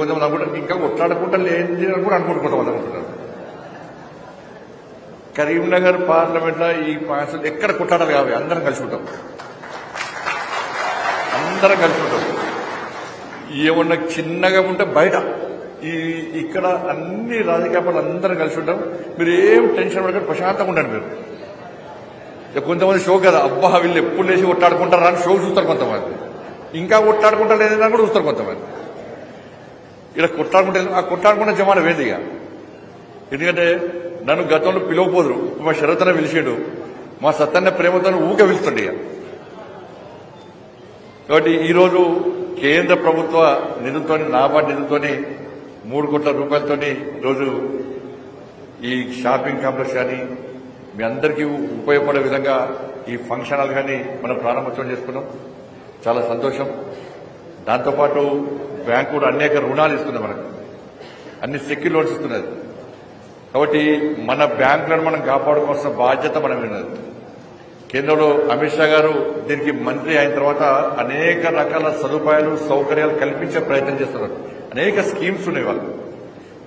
కొంతమంది అనుకుంటారు ఇంకా కొట్లాడుకుంటా లేని అని కూడా కొంతమంది అనుకుంటున్నారు. కరీంనగర్ పార్లమెంట్లో ఈ పాయింట్స్ ఎక్కడ కొట్లాడాలి కావాలి, అందరం కలిసి ఉంటాం, అందరం కలిసి ఉంటాం. ఏమన్నా చిన్నగా ఉంటే బయట ఇక్కడ అన్ని రాజకీయ పార్టీలు అందరం కలిసి ఉంటాం. మీరు ఏం టెన్షన్ పడకండి, ప్రశాంతంగా ఉండండి. మీరు కొంతమంది షో కదా, అబ్బా వీళ్ళు ఎప్పుడు లేచి కొట్లాడుకుంటారా అని షో చూస్తారు కొంతమంది, ఇంకా కొట్లాడుకుంటారు లేదని కూడా చూస్తారు కొంతమంది. ఇక్కడ కొట్లాడుకుంటే ఆ కొట్లాడుకున్న జమాన వేదిక. ఎందుకంటే నన్ను గతంలో పిలవపోదురు, మా శరతన పిలిచాడు, మా సత్తన్న ప్రేమతో ఊకే పిలుస్తుండే. కాబట్టి ఈరోజు కేంద్ర ప్రభుత్వ నిధులతో, నాబార్డు నిధులతో 3 కోట్ల రూపాయలతో ఈరోజు ఈ షాపింగ్ కాంప్లెక్స్ కానీ మీ అందరికీ ఉపయోగపడే విధంగా ఈ ఫంక్షన్ హాల్ కానీ మనం ప్రారంభోత్సవం చేసుకున్నాం. చాలా సంతోషం. దాంతోపాటు బ్యాంకు కూడా అనేక రుణాలు ఇస్తుంది, మనకు అన్ని సెక్యూర్ లోన్స్ ఇస్తున్నది. కాబట్టి మన బ్యాంకులను మనం కాపాడుకోవాల్సిన బాధ్యత మనం విన్నది. కేంద్రంలో అమిత్ షా గారు దీనికి మంత్రి అయిన తర్వాత అనేక రకాల సదుపాయాలు సౌకర్యాలు కల్పించే ప్రయత్నం చేస్తున్నారు. అనేక స్కీమ్స్ ఉన్నాయి వాళ్ళు.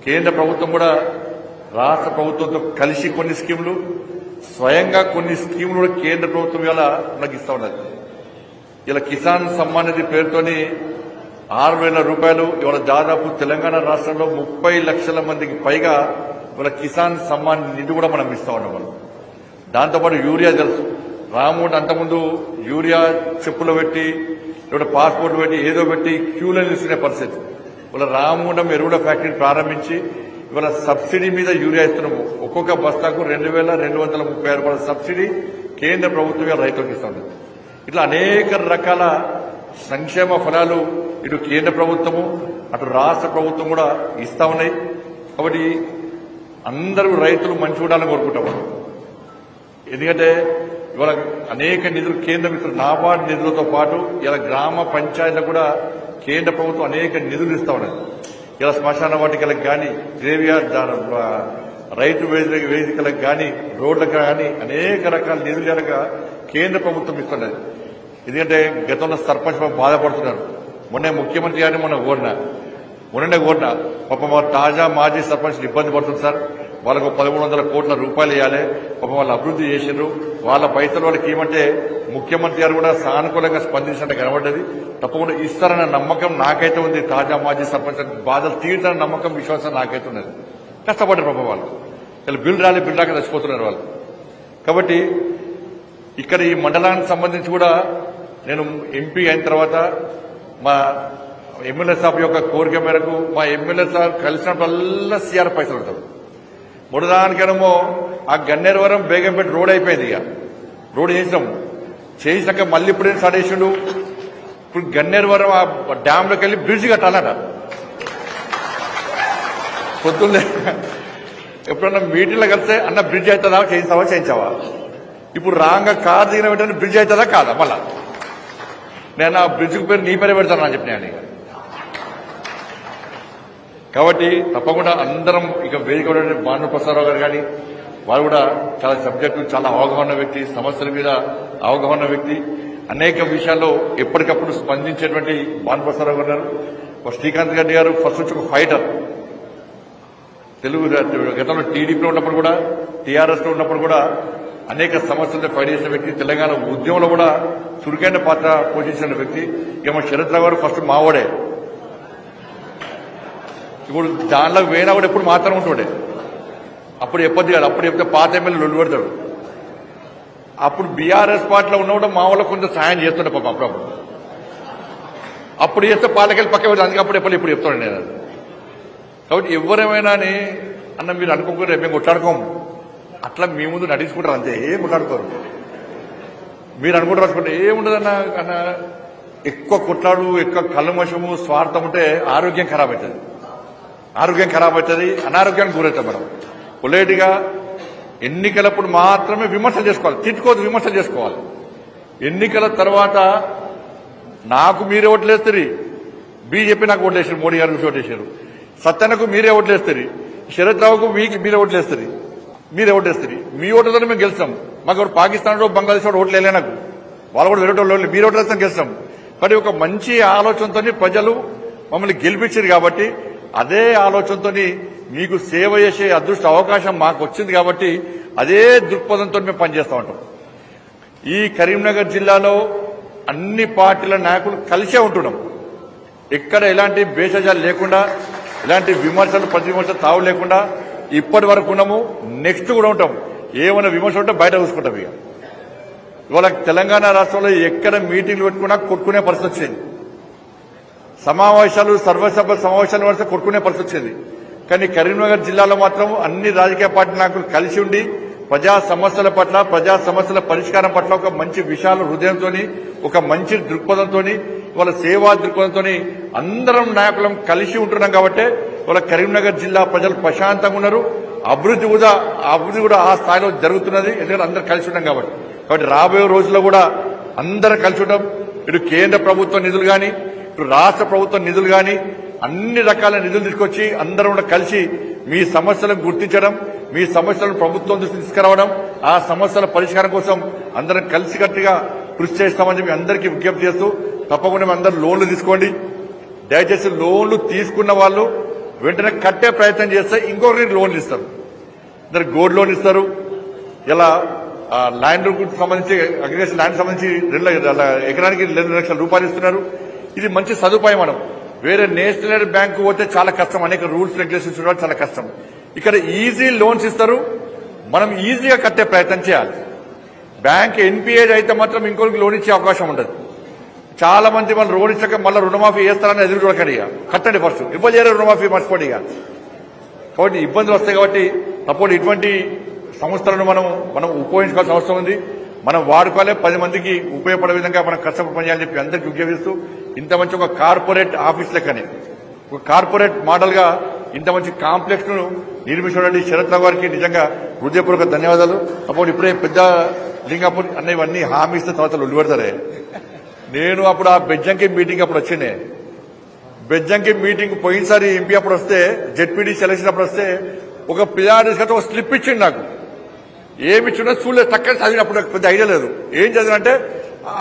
కేంద్ర ప్రభుత్వం కూడా రాష్ట్ర ప్రభుత్వంతో కలిసి కొన్ని స్కీములు, స్వయంగా కొన్ని స్కీములు కూడా కేంద్ర ప్రభుత్వం ఇలా మనకి ఇస్తా ఉన్నది. ఇలా కిసాన్ సమ్మాన్ నిధి పేరుతోని 6,000 రూపాయలు ఇవాళ దాదాపు తెలంగాణ రాష్ట్రంలో 30 లక్షల మందికి పైగా ఇవాళ కిసాన్ సమ్మాన్ నిధి కూడా మనం ఇస్తా ఉన్నాం. మనం దాంతోపాటు యూరియా తెలుసు, రాముడు అంతకుముందు యూరియా చెప్పులు పెట్టి లేదా పాస్పోర్ట్ పెట్టి ఏదో పెట్టి క్యూలో నిలిచిన పరిస్థితి. ఇవాళ రామగుండం ఎరువుల ఫ్యాక్టరీ ప్రారంభించి ఇవాళ సబ్సిడీ మీద యూరియా ఇస్తున్నాము. ఒక్కొక్క బస్తాకు 2,236 రూపాయల సబ్సిడీ కేంద్ర ప్రభుత్వం రైతులకు ఇస్తా ఉంది. ఇట్లా అనేక రకాల సంక్షేమ ఫలాలు ఇటు కేంద్ర ప్రభుత్వము అటు రాష్ట్ర ప్రభుత్వం కూడా ఇస్తా ఉన్నాయి. కాబట్టి అందరూ రైతులు మంచి ఉండాలని కోరుకుంటాము. ఎందుకంటే ఇవాళ అనేక నిధులు కేంద్ర మిత్రులు నాబార్డు నిధులతో పాటు ఇలా గ్రామ పంచాయతీలకు కూడా కేంద్ర ప్రభుత్వం అనేక నిధులు ఇస్తా ఉన్నది. ఇలా శ్మశాన వాటికలకు కానీ, గ్రేవ్యార్డ్ రైతు వేదికలకు కానీ, రోడ్లకు కానీ అనేక రకాల నిధులు కనుక కేంద్ర ప్రభుత్వం ఇస్తున్నది. ఎందుకంటే గతంలో సర్పంచ్ బాధపడుతున్నారు. మొన్నే ముఖ్యమంత్రి గారిని మొన్ననే కోరిన పాపం తాజా మాజీ సర్పంచ్లు ఇబ్బంది పడుతుంది సార్, వాళ్ళకు 1,300 కోట్ల రూపాయలు ఇవ్వాలి, పాపం వాళ్ళు అభివృద్ధి చేసిండ్రు, వాళ్ళ పైసలు వాళ్ళకి ఏమంటే ముఖ్యమంత్రి గారు కూడా సానుకూలంగా స్పందించినట్టు కనబడ్డది. తప్పకుండా ఇస్తారన్న నమ్మకం నాకైతే ఉంది. తాజా మాజీ సర్పంచ్ బాధలు తీరుతారన్న నమ్మకం, విశ్వాసం నాకైతే ఉన్నది. కష్టపడ్డారు పాపం వాళ్ళు, ఇలా బిల్ రాక చచ్చిపోతున్నారు వాళ్ళు. కాబట్టి ఇక్కడ ఈ మండలానికి సంబంధించి కూడా నేను ఎంపీ అయిన తర్వాత మా ఎమ్మెల్యే సాబ్ యొక్క కోరిక మేరకు మా ఎమ్మెల్యే సాబ్ కలిసినప్పుడల్లా సీఆర్ పైసలు పడతారు. ముడదానికేమో ఆ గన్నేరువరం బేగంపేట రోడ్ అయిపోయింది. ఇక రోడ్ చేసినాక మళ్ళీ ఇప్పుడేం స్టార్ట్ చేసిండు. ఇప్పుడు గన్నేరువరం ఆ డ్యాంలోకి వెళ్ళి బ్రిడ్జ్ కట్టాలట. పొద్దున్నే ఎప్పుడన్నా మీటింగ్లో కలిస్తే అన్న బ్రిడ్జ్ అవుతుందా, చేయించావా? ఇప్పుడు రాంగా కారు దిగిన వెంటనే బ్రిడ్జ్ అవుతుందా కాదా? మళ్ళా నేను ఆ బ్రిడ్జ్కి పేరు నీ పేరే పెడతాను అని చెప్పిన. కాబట్టి తప్పకుండా అందరం ఇక వేదిక భాను ప్రసాదరావు గారు కానీ వారు కూడా చాలా సబ్జెక్టు, చాలా అవగాహన వ్యక్తి, సమస్యల మీద అవగాహన వ్యక్తి, అనేక విషయాల్లో ఎప్పటికప్పుడు స్పందించేటువంటి భాను ప్రసాదరావు గారు. శ్రీకాంత్ రెడ్డి గారు ఫస్ట్ నుంచి ఒక ఫైటర్. తెలుగు గతంలో టీడీపీలో ఉన్నప్పుడు కూడా, టీఆర్ఎస్లో ఉన్నప్పుడు కూడా అనేక సమస్యలతో ఫైట్ చేసిన వ్యక్తి. తెలంగాణ ఉద్యమంలో కూడా చురుకైన పాత్ర పోషించిన వ్యక్తి. ఏమో శరత్రావు గారు ఫస్ట్ మావోడే. ఇప్పుడు దానిలో వేనా కూడా ఎప్పుడు మాత్రం ఉంటుండే. అప్పుడు చెప్పొద్దు కాదు, అప్పుడు చెప్తే పాత ఎమ్మెల్యే లొల్లు పెడతాడు. అప్పుడు బీఆర్ఎస్ పార్టీలో ఉన్న కూడా మా వాళ్ళకు కొంచెం సాయం చేస్తుండే పాపం అప్పుడప్పుడు. అప్పుడు చేస్తే పాలకెళ్ళి పక్క వెళ్ళి, అందుకే అప్పుడు ఇప్పుడు చెప్తాడు నేను. కాబట్టి ఎవరేమైనా అన్న మీరు అనుకోకుండా మేము కొట్లాడుకోము, అట్లా మీ ముందు నటించుకుంటారు అంతే, ఏం కొట్లాడుకోరు. మీరు అనుకుంటారు రాసుకుంటే ఏముండదన్న అన్న. ఎక్కువ కొట్లాడు, ఎక్కువ కళ్ళమోషము, స్వార్థం ఉంటే ఆరోగ్యం ఖరాబ్ అవుతుంది. అనారోగ్యానికి గురవుతాం మనం. పొలైట్గా ఎన్నికలప్పుడు మాత్రమే విమర్శలు చేసుకోవాలి, తిట్టుకోవద్దు, విమర్శలు చేసుకోవాలి. ఎన్నికల తర్వాత నాకు మీరే ఓట్లేస్తారు, బీజేపీ నాకు ఓట్లేసారు, మోడీ గారు చూసి ఓటేశారు. సత్యనకు మీరే ఓట్లేస్తారు, శరత్ రావుకు మీరే ఓట్లేస్తారు. మీ ఓట్లతో మేము గెలుస్తాం. మాకు ఎవరు పాకిస్తాన్ బంగ్లాదేశ్ వాడు ఓట్లు వేయలే, నాకు వాళ్ళు కూడా వేరే వాళ్ళు మీరు ఓట్లేస్తాం, గెలుస్తాం. కానీ ఒక మంచి ఆలోచనతో ప్రజలు మమ్మల్ని గెలిపించారు కాబట్టి అదే ఆలోచనతో మీకు సేవ చేసే అదృష్ట అవకాశం మాకు వచ్చింది కాబట్టి అదే దృక్పథంతో మేము పనిచేస్తూ ఉంటాం. ఈ కరీంనగర్ జిల్లాలో అన్ని పార్టీల నాయకులు కలిసే ఉంటున్నాం. ఎక్కడ ఎలాంటి భేషజాలు లేకుండా, ఎలాంటి విమర్శలు ప్రతి విమర్శలు తావు లేకుండా ఇప్పటి వరకు ఉన్నాము. నెక్స్ట్ కూడా ఉంటాం. ఏమైనా విమర్శ ఉంటే బయట చూసుకుంటాం. ఇవాళ తెలంగాణ రాష్ట్రంలో ఎక్కడ మీటింగ్లు పెట్టుకున్నా కొట్టుకునే పరిస్థితి వచ్చింది. సమావేశాలు, సర్వసభ సమావేశాలు వస్తే కొట్టుకునే పరిస్థితి వచ్చింది. కానీ కరీంనగర్ జిల్లాలో మాత్రం అన్ని రాజకీయ పార్టీ నాయకులు కలిసి ఉండి ప్రజా సమస్యల పట్ల, ప్రజా సమస్యల పరిష్కారం పట్ల ఒక మంచి విశాల హృదయంతో, ఒక మంచి దృక్పథంతో, వాళ్ళ సేవా దృక్పథంతో అందరం నాయకులం కలిసి ఉంటున్నాం. కాబట్టి వాళ్ళ కరీంనగర్ జిల్లా ప్రజలు ప్రశాంతంగా ఉన్నారు. అభివృద్ధి కూడా ఆ స్థాయిలో జరుగుతున్నది. ఎందుకంటే అందరూ కలిసి ఉన్నాం కాబట్టి రాబోయే రోజుల్లో కూడా అందరం కలిసి ఉంటాం. ఇటు కేంద్ర ప్రభుత్వ నిధులు కానీ, ఇటు రాష్ట్ర ప్రభుత్వ నిధులు కానీ అన్ని రకాల నిధులు తీసుకొచ్చి అందరం కూడా కలిసి మీ సమస్యలను గుర్తించడం, మీ సమస్యలను ప్రభుత్వం దృష్టి తీసుకురావడం, ఆ సమస్యల పరిష్కారం కోసం అందరం కలిసికట్టుగా కృషి చేస్తామని చెప్పి అందరికీ విజ్ఞప్తి చేస్తూ, తప్పకుండా అందరూ లోన్లు తీసుకోండి. దయచేసి లోన్లు తీసుకున్న వాళ్ళు వెంటనే కట్టే ప్రయత్నం చేస్తే ఇంకొకరికి లోన్లు ఇస్తారు. ఇద్దరు గోల్డ్ లోన్ ఇస్తారు. ఇలా ల్యాండ్ సంబంధించి, అగ్రికల్చర్ ల్యాండ్ సంబంధించి ఎకరానికి 2 లక్షల రూపాయలు ఇస్తున్నారు. ఇది మంచి సదుపాయం. మనం వేరే నేషనల్ బ్యాంకు పోతే చాలా కష్టం, అనేక రూల్స్ రెగ్యులేషన్స్ కూడా చాలా కష్టం. ఇక్కడ ఈజీ లోన్స్ ఇస్తారు. మనం ఈజీగా కట్టే ప్రయత్నం చేయాలి. బ్యాంక్ ఎన్పిఏ అయితే మాత్రం ఇంకొకరికి లోన్ ఇచ్చే అవకాశం ఉండదు. చాలా మంది మనం లోన్ ఇచ్చాక మళ్ళీ రుణమాఫీ చేస్తారని ఎదురు చూడకండి. ఇక కట్టండి ఫస్ట్, ఇవ్వలేరు రుణమాఫీ మర్చిపోండి. ఇక కాబట్టి ఇబ్బందులు వస్తాయి. కాబట్టి తప్పకుండా ఇటువంటి సంస్థలను మనం ఉపయోగించుకోవాల్సిన అవసరం ఉంది. మనం వాడుకోవాలి, 10 మందికి ఉపయోగపడే విధంగా మనం కష్టపడి పనిచేయాలని చెప్పి అందరికీ విజ్ఞప్తిస్తూ, ఇంత మంచి ఒక కార్పొరేట్ ఆఫీస్ లెక్కనే, ఒక కార్పొరేట్ మోడల్ గా ఇంత మంచి కాంప్లెక్స్ ను నిర్మించినటువంటి శరత్ రావు గారికి నిజంగా హృదయపూర్వక ధన్యవాదాలు. అప్పుడు ఇప్పుడే పెద్ద లింగాపూర్ అన్న ఇవన్నీ హామీ ఇస్తే తర్వాత లొల్లి పెడతారే. నేను అప్పుడు ఆ బెజ్జంకి మీటింగ్ అప్పుడు వచ్చిండే. బెజ్జంకి మీటింగ్ పోయినసారి ఎంపీ అప్పుడు వస్తే, జెడ్పీడీ సెలక్షన్ అప్పుడు వస్తే ఒక పిల్లాడి ఒక స్లిప్ ఇచ్చింది నాకు. ఏమి ఇచ్చినా చూడలేదు, చక్కగా చదివినప్పుడు నాకు పెద్ద ఐడియా లేదు. ఏం చదివినంటే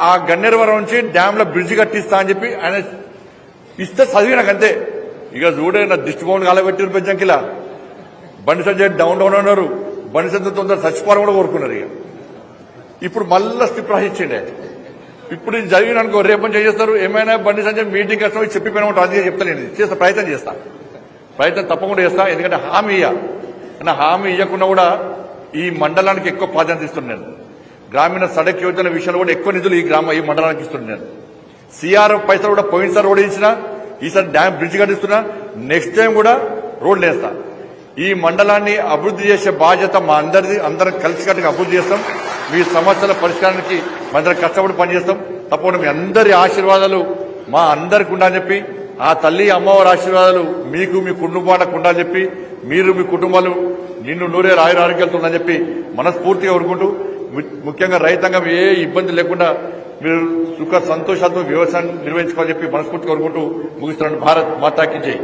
ఆ గన్నేరువరం నుంచి డ్యామ్ లో బ్రిడ్జ్ కట్టిస్తా అని చెప్పి ఆయన ఇస్తే చదివి నాకు అంతే. ఇక చూడే నా దిష్టి బొమ్మలు కాలబెట్టిన బెజ్జంకిలా బండి సంజయ్ డౌన్ అన్నారు. బండి సంజయ్ తొందర చచ్చిపోవడం కూడా కోరుకున్నారు. ఇక ఇప్పుడు మళ్ళా స్లిప్ రాసిచ్చిండే. ఇప్పుడు నేను చదివిన అనుకో, రేపు చేస్తారు. ఏమైనా బండి సంజయ్ మీటింగ్ కష్టం చెప్పిపోయినా ఉంటుంది. అందుకే చెప్తాను, చేస్తా, ప్రయత్నం తప్పకుండా చేస్తా. ఎందుకంటే హామీ హామీ ఇవ్వకుండా కూడా ఈ మండలానికి ఎక్కువ ప్రాధాన్యత ఇస్తున్నాను. గ్రామీణ సడక్ యోజన విషయంలో కూడా ఎక్కువ నిధులు ఈ మండలానికి ఇస్తున్నాను. సిఆర్ఎఫ్ పైసలు కూడా పోయినసారి రోడ్ వేయించిన, ఈసారి డ్యామ్ బ్రిడ్జ్ కట్టిస్తున్నా. నెక్స్ట్ టైం కూడా రోడ్లు వేస్తా. ఈ మండలాన్ని అభివృద్ధి చేసే బాధ్యత మా అందరిది. అందరం కలిసికట్టుగా అభివృద్ధి చేస్తాం. మీ సమస్యల పరిష్కారానికి అందరం కష్టపడి పనిచేస్తాం. తప్పకుండా మీ అందరి ఆశీర్వాదాలు మా అందరికి ఉండాలని చెప్పి, ఆ తల్లి అమ్మవారి ఆశీర్వాదాలు మీకు, మీ కుటుంబాలకు ఉండాలని చెప్పి, మీరు మీ కుటుంబాలు నిన్ను నూరే ఆరోగ్యాలతో ఉందని చెప్పి మనస్ఫూర్తిగా కోరుకుంటూ, ముఖ్యంగా రైతాంగం ఏ ఇబ్బంది లేకుండా మీరు సుఖ సంతోషాలతో వ్యవసాయం నిర్వహించుకోవాలని చెప్పి మనస్ఫూర్తిగా కోరుకుంటూ ముగిస్తున్నాను. భారత్ మాతాకి జై.